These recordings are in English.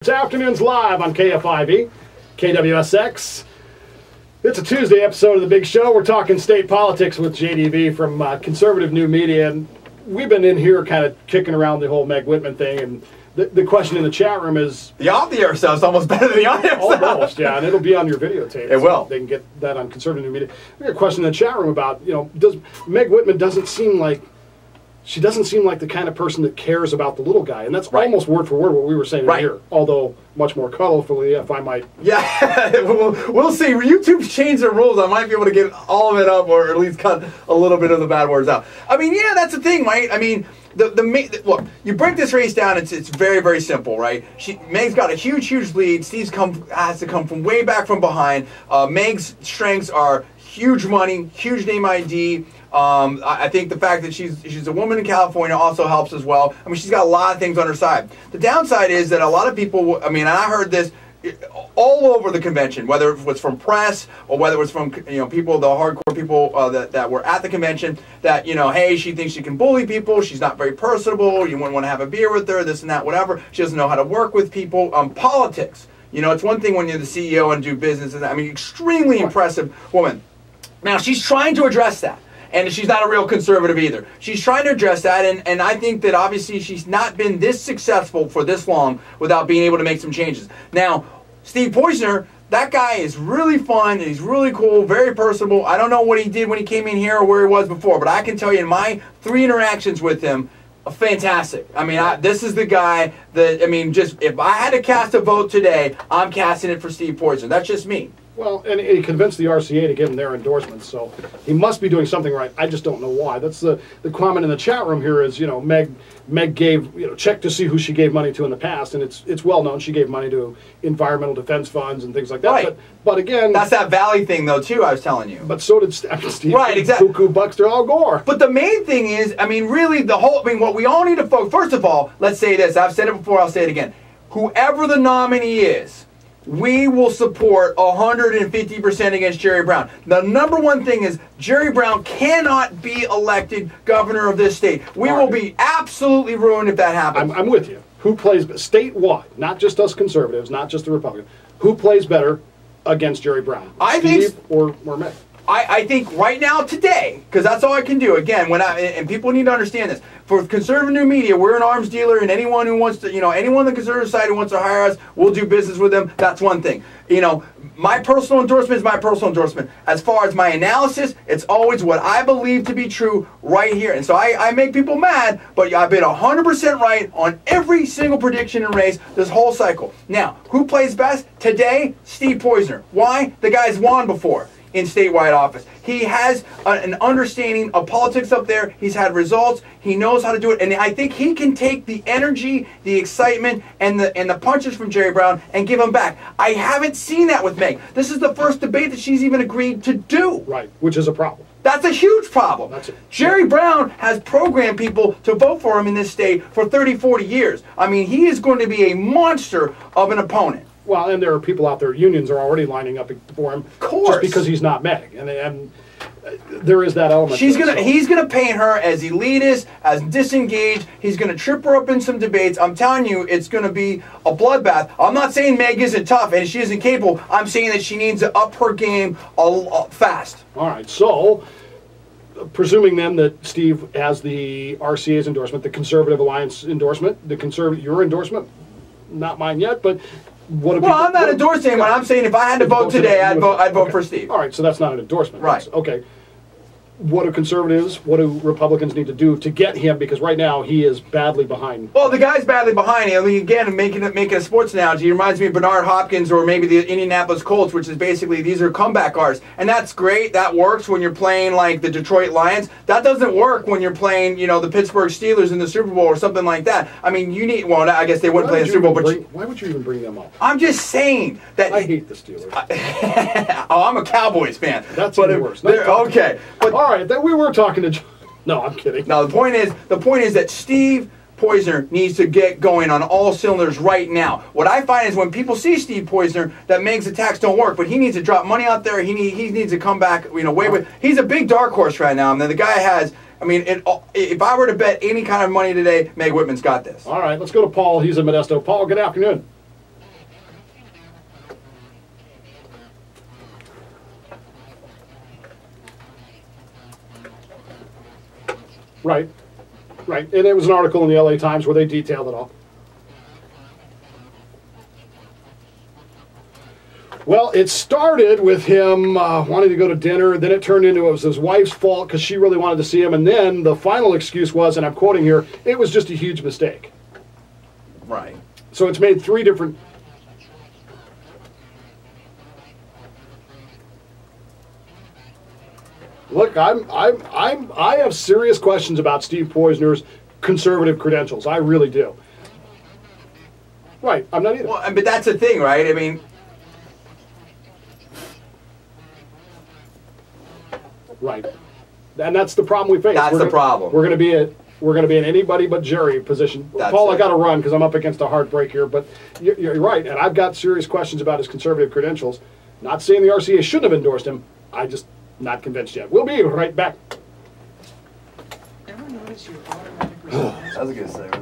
This afternoon's live on KFIV, KWSX. It's a Tuesday episode of The Big Show. We're talking state politics with JDV from Conservative New Media. And we've been in here kind of kicking around the whole Meg Whitman thing. And the question in the chat room is... The off-the-air stuff's almost better than the on-air stuff. Almost, yeah. And it'll be on your videotape. It will. They can get that on Conservative New Media. We got a question in the chat room about, does Meg Whitman doesn't seem like the kind of person that cares about the little guy. And that's almost word for word what we were saying here, although much more colorfully, if I might. Yeah, we'll see. YouTube's changed their rules. I might be able to get all of it up or at least cut a little bit of the bad words out. I mean, yeah, that's the thing, right? I mean, look, you break this race down, it's very, very simple, right? Meg's got a huge lead. Steve's has to come from way back from behind. Meg's strengths are huge money, huge name ID. I think the fact that she's a woman in California also helps as well. I mean, she's got a lot of things on her side. The downside is that a lot of people, I mean, and I heard this all over the convention, whether it was from press or whether it was from people, the hardcore people that were at the convention, that hey, she thinks she can bully people, she's not very personable, you wouldn't want to have a beer with her, this and that, whatever. She doesn't know how to work with people. Politics, it's one thing when you're the CEO and do business, and I mean, extremely impressive woman. Now she's trying to address that. And she's not a real conservative either. She's trying to address that, and I think that obviously she's not been this successful for this long without being able to make some changes. Now, Steve Poizner, that guy is really fun, and he's really cool, very personable. I don't know what he did when he came in here or where he was before, but I can tell you in my 3 interactions with him, fantastic. I mean, this is the guy that, I mean, just if I had to cast a vote today, I'm casting it for Steve Poizner. That's just me. Well, and he convinced the RCA to give him their endorsement, so he must be doing something right. I just don't know why. That's the comment in the chat room here is, Meg gave, check to see who she gave money to in the past, and it's well known she gave money to environmental defense funds and things like that. Right. But again... That's that Valley thing, though, too, I was telling you. But so did Steve. Right, exactly. Cuckoo bucks to Al Gore. But the main thing is, I mean, really, what we all need to focus... First of all, let's say this. I've said it before, I'll say it again. Whoever the nominee is, we will support 150% against Jerry Brown. The number one thing is Jerry Brown cannot be elected governor of this state. We will be absolutely ruined if that happens. I'm with you. Who plays statewide, not just us conservatives, not just the Republicans, who plays better against Jerry Brown? Steve or Meg? I think right now, today, because that's all I can do. Again, and people need to understand this. For Conservative New Media, we're an arms dealer, and anyone who wants to, anyone on the conservative side who wants to hire us, we'll do business with them. That's one thing. My personal endorsement is my personal endorsement. As far as my analysis, it's always what I believe to be true right here. And so I make people mad, but I've been 100% right on every single prediction and race this whole cycle. Now, who plays best? Today, Steve Poizner. Why? The guy's won before in statewide office. He has an understanding of politics up there. He's had results. He knows how to do it. And I think he can take the energy, the excitement, and the punches from Jerry Brown and give them back. I haven't seen that with Meg. This is the first debate that she's even agreed to do. Right, which is a problem. That's a huge problem. That's it. Jerry Brown has programmed people to vote for him in this state for 30, 40 years. I mean, he is going to be a monster of an opponent. Well, and there are people out there, unions are already lining up for him. Of course. Just because he's not Meg. And there is that element. He's gonna paint her as elitist, as disengaged. He's gonna trip her up in some debates. I'm telling you, it's gonna be a bloodbath. I'm not saying Meg isn't tough and she isn't capable. I'm saying that she needs to up her game fast. All right, so presuming then that Steve has the RCA's endorsement, the Conservative Alliance endorsement, your endorsement, not mine yet, but... I'm not endorsing him. I'm saying if I had to vote today, I'd vote for Steve. All right, so that's not an endorsement. Right. Okay. What do conservatives, what do Republicans need to do to get him? Because right now he is badly behind. Well, the guy's badly behind. I mean, again, making a sports analogy, he reminds me of Bernard Hopkins or maybe the Indianapolis Colts, which is basically these are comeback artists, and that's great. That works when you're playing like the Detroit Lions. That doesn't work when you're playing, the Pittsburgh Steelers in the Super Bowl or something like that. I mean, you need. Well, I guess they wouldn't play in the Super Bowl, but why would you even bring them up? I'm just saying that I hate the Steelers. I'm a Cowboys fan. That's even worse. Okay, but all right, then we were talking to. No, I'm kidding. No, the point is that Steve Poizner needs to get going on all cylinders right now. What I find is when people see Steve Poizner, that Meg's attacks don't work, but he needs to drop money out there. He needs to come back, he's a big dark horse right now. I mean, the guy has. I mean, if I were to bet any kind of money today, Meg Whitman's got this. All right, let's go to Paul. He's in Modesto. Paul, good afternoon. Right. Right. And it was an article in the LA Times where they detailed it all. Well, it started with him wanting to go to dinner. Then it turned into it was his wife's fault because she really wanted to see him. And then the final excuse was, and I'm quoting here, it was just a huge mistake. Right. So it's made three different... Look, I have serious questions about Steve Poizner's conservative credentials. I really do. Right, I'm not either. Well, but that's the thing, right? I mean... Right, and that's the problem we face. That's the problem. We're going to be in anybody but Jerry position. Paul, I got to run because I'm up against a heartbreak here. But you're right, and I've got serious questions about his conservative credentials. Not saying the RCA shouldn't have endorsed him. I just not convinced yet. We'll be right back. Ever notice your automatic response? That was a good segment.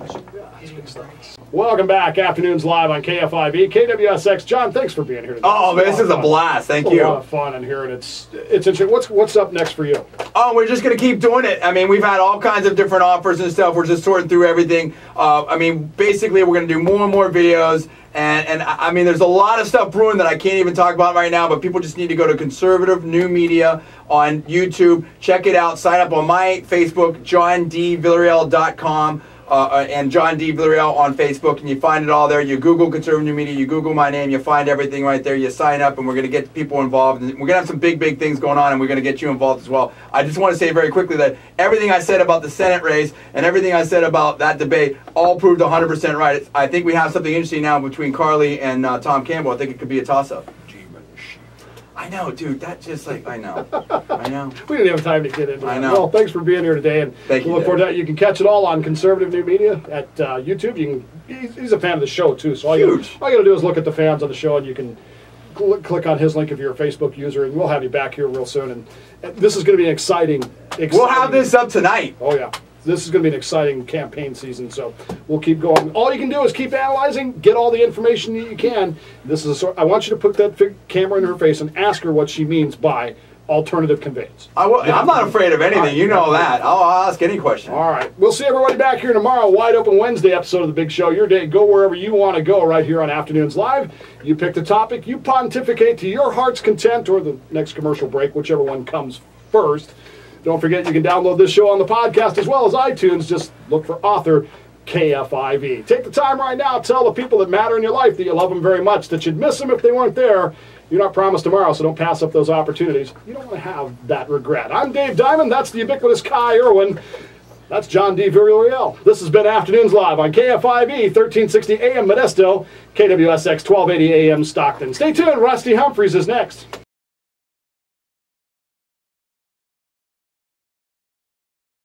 Welcome back. Afternoons live on KFIV, KWSX. John, thanks for being here today. Oh, man, this is a blast. Thank you. A lot of fun in here, and it's interesting. What's up next for you? Oh, we're just going to keep doing it. I mean, we've had all kinds of different offers and stuff. We're just sorting through everything. I mean, basically, we're going to do more and more videos. And I mean, there's a lot of stuff brewing that I can't even talk about right now, but people just need to go to Conservative New Media on YouTube. Check it out. Sign up on my Facebook, johndvillarreal.com. And John D. Villarreal on Facebook, and you find it all there. You Google Conservative New Media, you Google my name, you find everything right there. You sign up, and we're going to get people involved. And we're going to have some big things going on, and we're going to get you involved as well. I just want to say very quickly that everything I said about the Senate race and everything I said about that debate all proved 100% right. I think we have something interesting now between Carly and Tom Campbell. I think it could be a toss-up. I know, dude. That's just like, I know. We didn't have time to get into it. I know. Well, thanks for being here today, and Thank you, look forward to that. You can catch it all on Conservative New Media at YouTube. He's a fan of the show too, so all you got to do is look at the fans on the show, and you can click on his link if you're a Facebook user, and we'll have you back here real soon. And this is going to be an exciting. We'll have this up tonight. Oh yeah. This is going to be an exciting campaign season, so we'll keep going. All you can do is keep analyzing, get all the information that you can. This is I want you to put that camera in her face and ask her what she means by alternative conveyance. I'm not afraid of anything. You know that. I'll ask any question. All right. We'll see everybody back here tomorrow. Wide Open Wednesday episode of The Big Show. Your day. Go wherever you want to go right here on Afternoons Live. You pick the topic. You pontificate to your heart's content or the next commercial break, whichever one comes first. Don't forget you can download this show on the podcast as well as iTunes. Just look for author KFIV. Take the time right now. Tell the people that matter in your life that you love them very much, that you'd miss them if they weren't there. You're not promised tomorrow, so don't pass up those opportunities. You don't want to have that regret. I'm Dave Diamond. That's the ubiquitous Kai Irwin. That's John D. Villarreal. This has been Afternoons Live on KFIV 1360 AM Modesto, KWSX 1280 AM Stockton. Stay tuned. Rusty Humphreys is next.